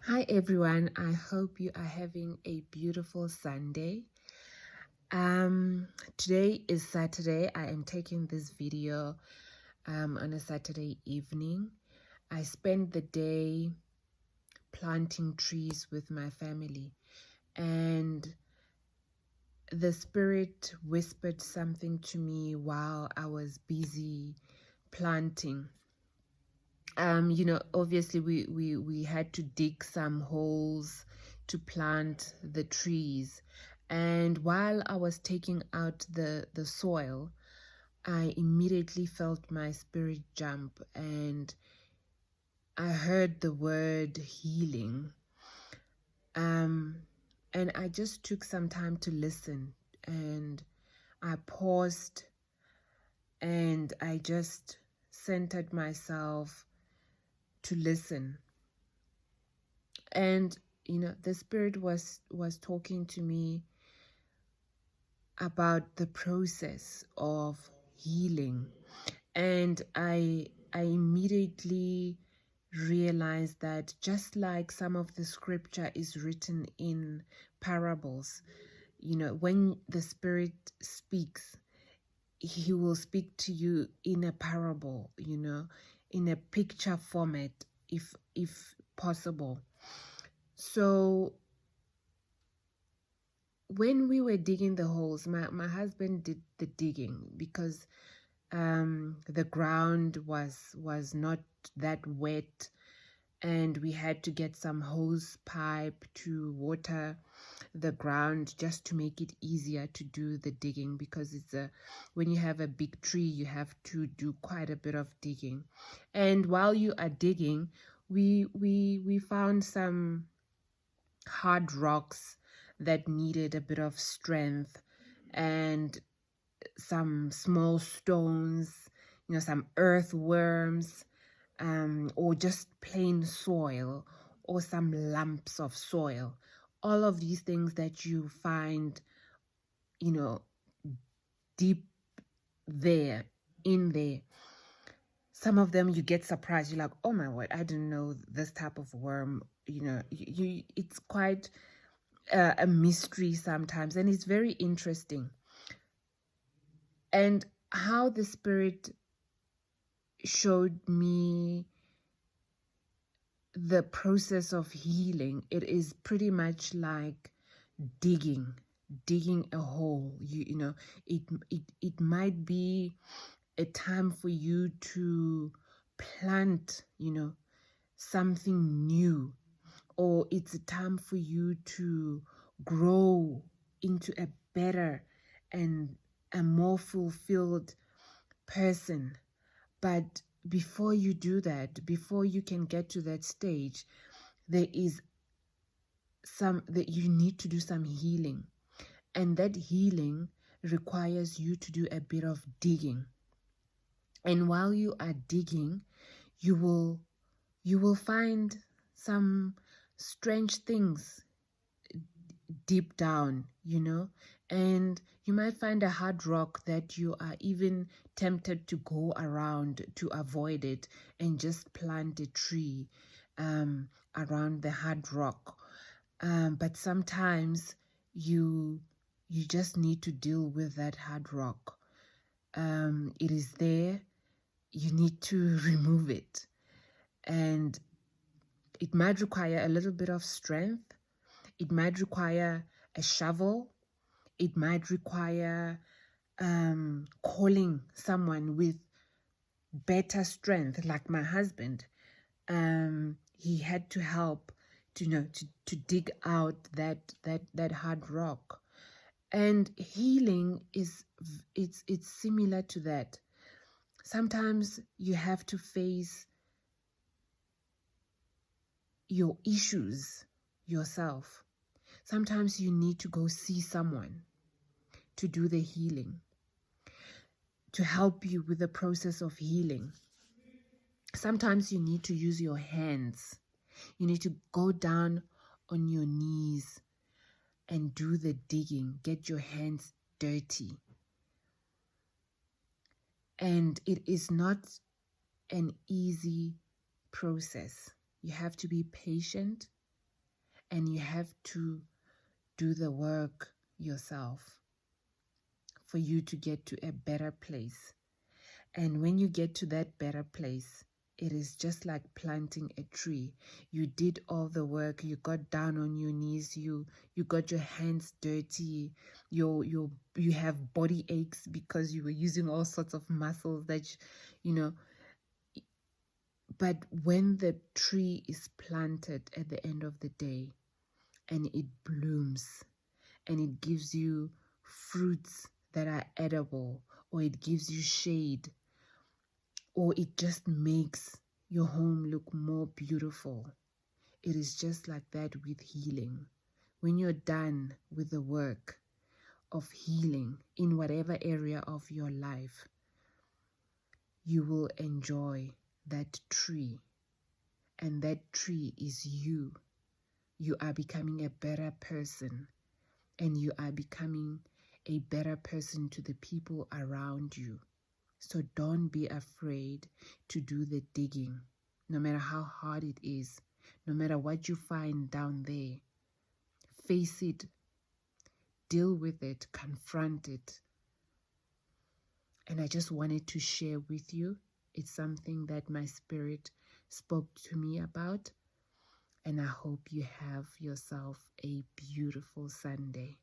Hi everyone, I hope you are having a beautiful Sunday. Today is Saturday. I am taking this video on a Saturday evening. I spent the day planting trees with my family, and the spirit whispered something to me while I was busy planting. Obviously we had to dig some holes to plant the trees, and while I was taking out the soil, I immediately felt my spirit jump, and I heard the word healing. And I just took some time to listen, and I paused, and I just centered myself to listen. And the spirit was talking to me about the process of healing, and I immediately realized that just like some of the scripture is written in parables, when the spirit speaks, he will speak to you in a parable, in a picture format, if possible. So when we were digging the holes, my husband did the digging because the ground was not that wet, and we had to get some hose pipe to water the ground just to make it easier to do the digging, because when you have a big tree, you have to do quite a bit of digging. And while you are digging, we found some hard rocks that needed a bit of strength, and some small stones, some earthworms, or just plain soil, or some lumps of soil. All of these things that you find, deep there, in there. Some of them you get surprised. You're like, oh my word, I didn't know this type of worm. It's quite a mystery sometimes, and it's very interesting. And how the spirit showed me the process of healing, it is pretty much like digging a hole. It might be a time for you to plant something new, or it's a time for you to grow into a better and a more fulfilled person. But before you do that, before you can get to that stage, there is that you need to do some healing. And that healing requires you to do a bit of digging. And while you are digging, you will find some strange things deep down, and you might find a hard rock that you are even tempted to go around to avoid it and just plant a tree around the hard rock. But sometimes you just need to deal with that hard rock. It is there. You need to remove it, and it might require a little bit of strength. It might require a shovel. It might require calling someone with better strength, like my husband. He had to help to dig out that hard rock. And healing it's similar to that. Sometimes you have to face your issues yourself. Sometimes you need to go see someone to do the healing, to help you with the process of healing. Sometimes you need to use your hands. You need to go down on your knees and do the digging, get your hands dirty. And it is not an easy process. You have to be patient. and you have to do the work yourself for you to get to a better place. And when you get to that better place, it is just like planting a tree. You did all the work. You got down on your knees. You got your hands dirty. You have body aches because you were using all sorts of muscles that you know. But when the tree is planted at the end of the day, and it blooms, and it gives you fruits that are edible, or it gives you shade, or it just makes your home look more beautiful. It is just like that with healing. When you're done with the work of healing in whatever area of your life, you will enjoy that tree. And that tree is you. You are becoming a better person, and you are becoming a better person to the people around you. So don't be afraid to do the digging, no matter how hard it is, no matter what you find down there. Face it, deal with it, confront it. And I just wanted to share with you. It's something that my spirit spoke to me about. And I hope you have yourself a beautiful Sunday.